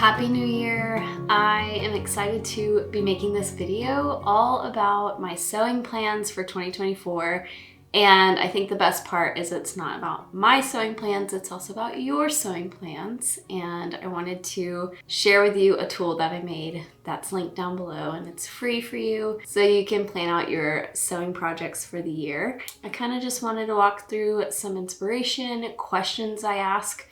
Happy New Year! I am excited to be making this video all about my sewing plans for 2024. And I think the best part is it's not about my sewing plans, it's also about your sewing plans. And I wanted to share with you a tool that I made that's linked down below, and it's free for you so you can plan out your sewing projects for the year. I kind of just wanted to walk through some inspiration, questions I ask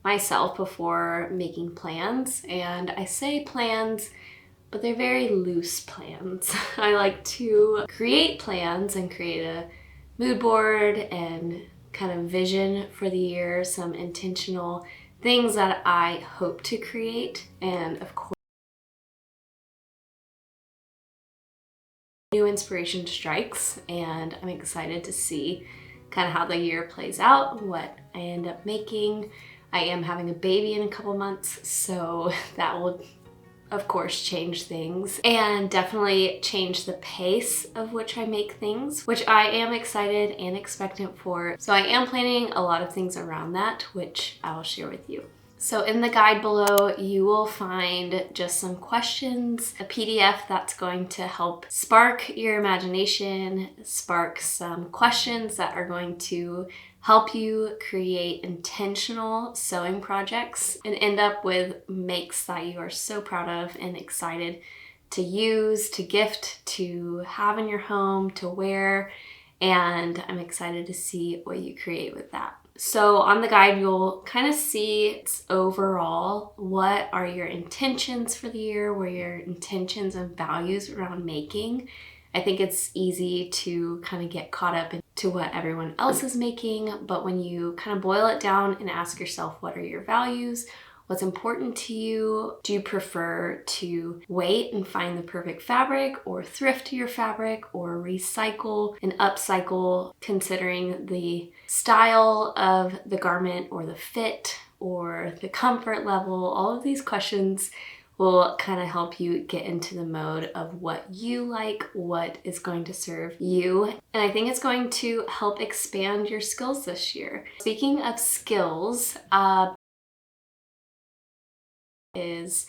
myself before making plans. And I say plans, but they're very loose plans. I like to create plans and create a mood board and kind of vision for the year, some intentional things that I hope to create. And of course, new inspiration strikes, and I'm excited to see kind of how the year plays out, what I end up making. I am having a baby in a couple months, so that will of course change things and definitely change the pace of which I make things, which I am excited and expectant for. So I am planning a lot of things around that, which I will share with you. So in the guide below, you will find just some questions, a PDF that's going to help spark your imagination, spark some questions that are going to help you create intentional sewing projects and end up with makes that you are so proud of and excited to use, to gift, to have in your home, to wear. And I'm excited to see what you create with that. So on the guide, you'll kind of see overall what are your intentions for the year, what are your intentions and values around making. I think it's easy to kind of get caught up into what everyone else is making, but when you kind of boil it down and ask yourself, what are your values? What's important to you? Do you prefer to wait and find the perfect fabric, or thrift your fabric, or recycle and upcycle considering the style of the garment or the fit or the comfort level? All of these questions will kind of help you get into the mode of what you like, what is going to serve you. And I think it's going to help expand your skills this year. Speaking of skills, is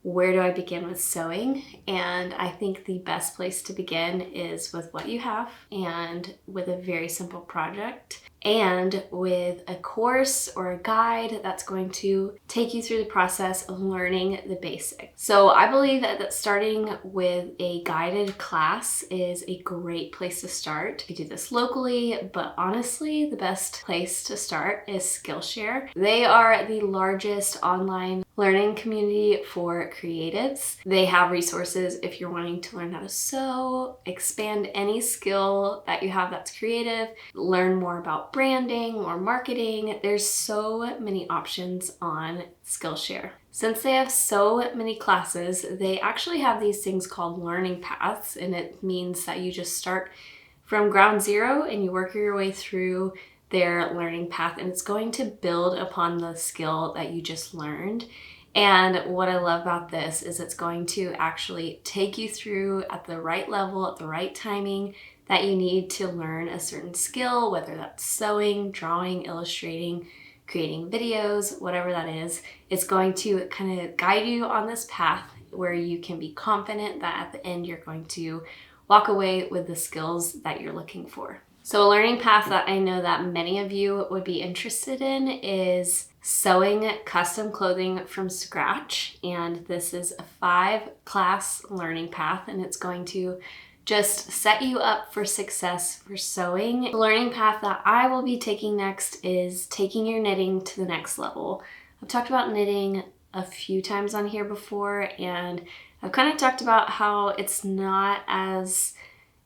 where do I begin with sewing? And I think the best place to begin is with what you have and with a very simple project and with a course or a guide that's going to take you through the process of learning the basics. So I believe that starting with a guided class is a great place to start. You do this locally, but honestly, the best place to start is Skillshare. They are the largest online learning community for creatives. They have resources if you're wanting to learn how to sew, expand any skill that you have that's creative, learn more about branding or marketing. There's so many options on Skillshare. Since they have so many classes, they actually have these things called learning paths, and it means that you just start from ground zero and you work your way through their learning path, and it's going to build upon the skill that you just learned. And what I love about this is it's going to actually take you through at the right level, at the right timing that you need to learn a certain skill, whether that's sewing, drawing, illustrating, creating videos, whatever that is. It's going to kind of guide you on this path where you can be confident that at the end you're going to walk away with the skills that you're looking for. So a learning path that I know that many of you would be interested in is sewing custom clothing from scratch. And this is a 5-class learning path, and it's going to just set you up for success for sewing. The learning path that I will be taking next is taking your knitting to the next level. I've talked about knitting a few times on here before, and I've kind of talked about how it's not as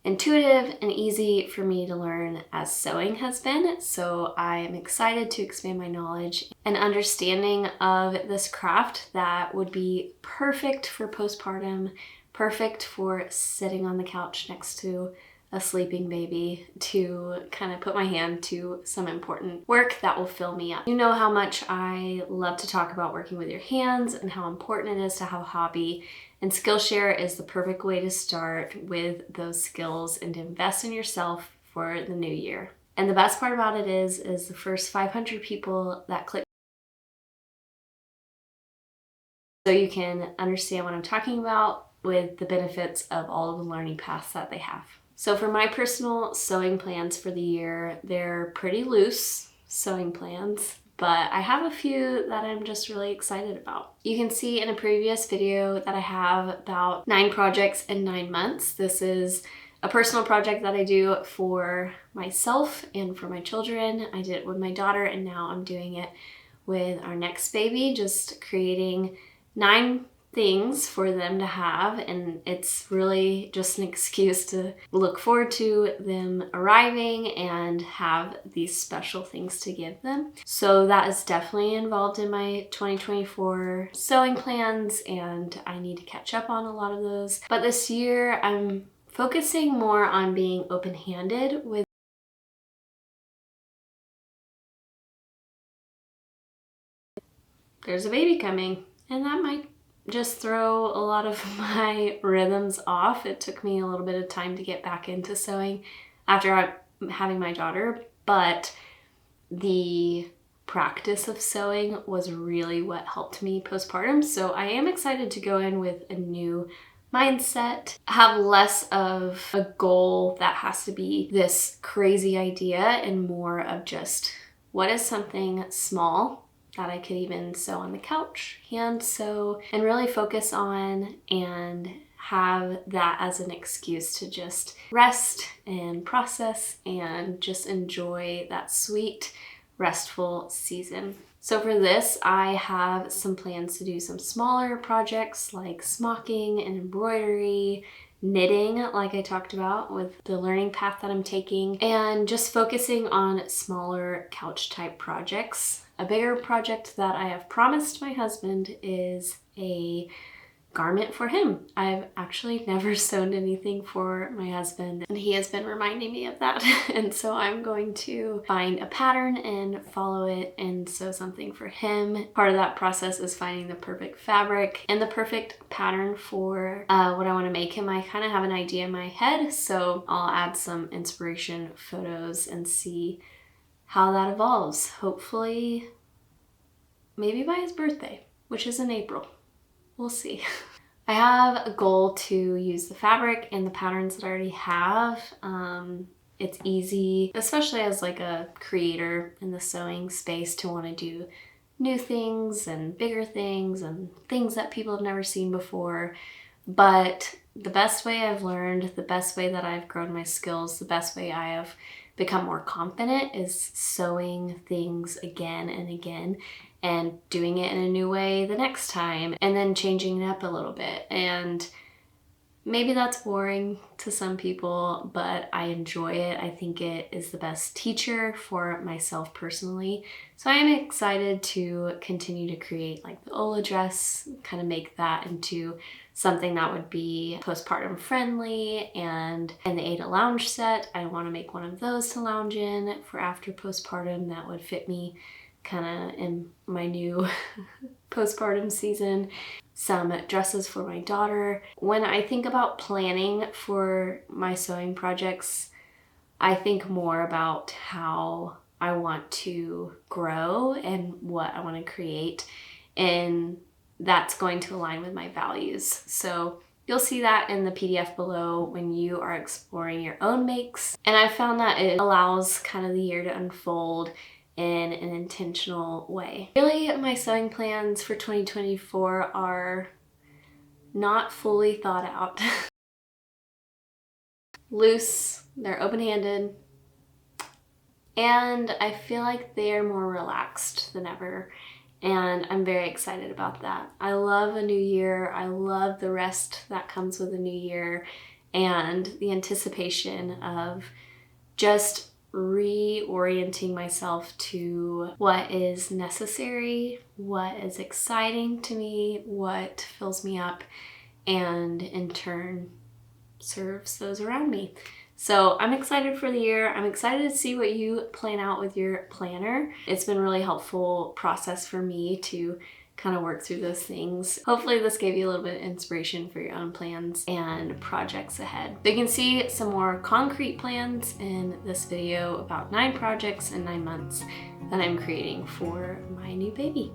intuitive and easy for me to learn as sewing has been. So I am excited to expand my knowledge and understanding of this craft that would be perfect for postpartum, perfect for sitting on the couch next to a sleeping baby, to kind of put my hand to some important work that will fill me up. You know how much I love to talk about working with your hands and how important it is to have a hobby. And Skillshare is the perfect way to start with those skills and to invest in yourself for the new year. And the best part about it is the first 500 people that click so you can understand what I'm talking about with the benefits of all of the learning paths that they have. So for my personal sewing plans for the year, they're pretty loose sewing plans, but I have a few that I'm just really excited about. You can see in a previous video that I have about 9 projects in 9 months. This is a personal project that I do for myself and for my children. I did it with my daughter, and now I'm doing it with our next baby, just creating 9 things for them to have, and it's really just an excuse to look forward to them arriving and have these special things to give them. So that is definitely involved in my 2024 sewing plans, and I need to catch up on a lot of those. But this year I'm focusing more on being open-handed with there's a baby coming, and that might just throw a lot of my rhythms off. It took me a little bit of time to get back into sewing after having my daughter, but the practice of sewing was really what helped me postpartum. So I am excited to go in with a new mindset, have less of a goal that has to be this crazy idea and more of just what is something small that I could even sew on the couch, hand sew, and really focus on and have that as an excuse to just rest and process and just enjoy that sweet, restful season. So for this, I have some plans to do some smaller projects like smocking and embroidery, knitting, like I talked about with the learning path that I'm taking, and just focusing on smaller couch type projects. A bigger project that I have promised my husband is a garment for him. I've actually never sewn anything for my husband, and he has been reminding me of that. And so I'm going to find a pattern and follow it and sew something for him. Part of that process is finding the perfect fabric and the perfect pattern for what I want to make him. I kind of have an idea in my head, so I'll add some inspiration photos and see how that evolves. Hopefully, maybe by his birthday, which is in April. We'll see. I have a goal to use the fabric and the patterns that I already have. It's easy, especially as like a creator in the sewing space, to want to do new things and bigger things and things that people have never seen before. But the best way I've learned, the best way that I've grown my skills, the best way I have become more confident is sewing things again and again and doing it in a new way the next time, and then changing it up a little bit. And maybe that's boring to some people, but I enjoy it. I think it is the best teacher for myself personally. So I am excited to continue to create like the Ola dress, kind of make that into something that would be postpartum friendly, and the Ada lounge set, I want to make one of those to lounge in for after postpartum. That would fit me kind of in my new postpartum season. Some dresses for my daughter. When I think about planning for my sewing projects, I think more about how I want to grow and what I want to create, and that's going to align with my values. So you'll see that in the PDF below when you are exploring your own makes. And I found that it allows kind of the year to unfold in an intentional way. Really, my sewing plans for 2024 are not fully thought out. Loose, they're open-handed, and I feel like they're more relaxed than ever. And I'm very excited about that. I love a new year. I love the rest that comes with a new year and the anticipation of just reorienting myself to what is necessary, what is exciting to me, what fills me up, and in turn serves those around me. So I'm excited for the year. I'm excited to see what you plan out with your planner. It's been a really helpful process for me to kind of work through those things. Hopefully this gave you a little bit of inspiration for your own plans and projects ahead. So you can see some more concrete plans in this video about 9 projects in 9 months that I'm creating for my new baby.